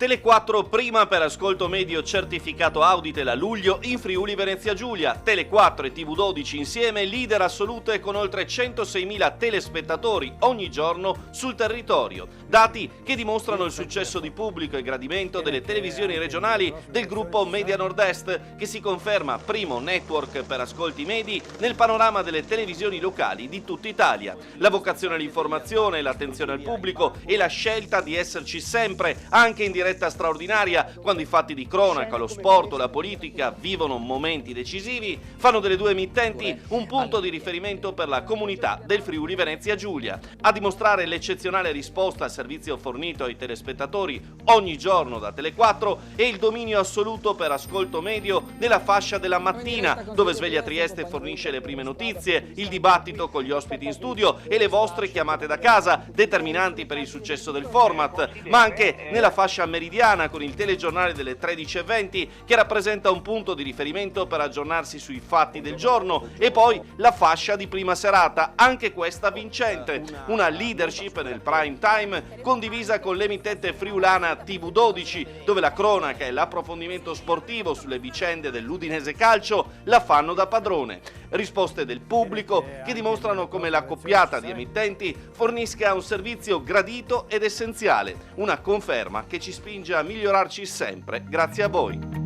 Tele4 prima per ascolto medio certificato Auditel a luglio in Friuli Venezia Giulia. Tele4 e TV12 insieme leader assolute con oltre 106.000 telespettatori ogni giorno sul territorio. Dati che dimostrano il successo di pubblico e gradimento delle televisioni regionali del gruppo Media Nord-Est, che si conferma primo network per ascolti medi nel panorama delle televisioni locali di tutta Italia. La vocazione all'informazione, l'attenzione al pubblico e la scelta di esserci sempre, anche in diretta straordinaria, quando i fatti di cronaca, lo sport o la politica vivono momenti decisivi, fanno delle due emittenti un punto di riferimento per la comunità del Friuli Venezia Giulia. A dimostrare l'eccezionale risposta al servizio fornito ai telespettatori ogni giorno da Tele4 e il dominio assoluto per ascolto medio nella fascia della mattina, dove Sveglia Trieste fornisce le prime notizie, il dibattito con gli ospiti in studio e le vostre chiamate da casa, determinanti per il successo del format, ma anche nella fascia meridiana con il telegiornale delle 13:20 che rappresenta un punto di riferimento per aggiornarsi sui fatti del giorno, e poi la fascia di prima serata, anche questa vincente, una leadership nel prime time condivisa con l'emittente friulana TV12, dove la cronaca e l'approfondimento sportivo sulle vicende dell'Udinese Calcio la fanno da padrone. Risposte del pubblico che dimostrano come la coppiata di emittenti fornisca un servizio gradito ed essenziale, una conferma che ci spinge a migliorarci sempre grazie a voi.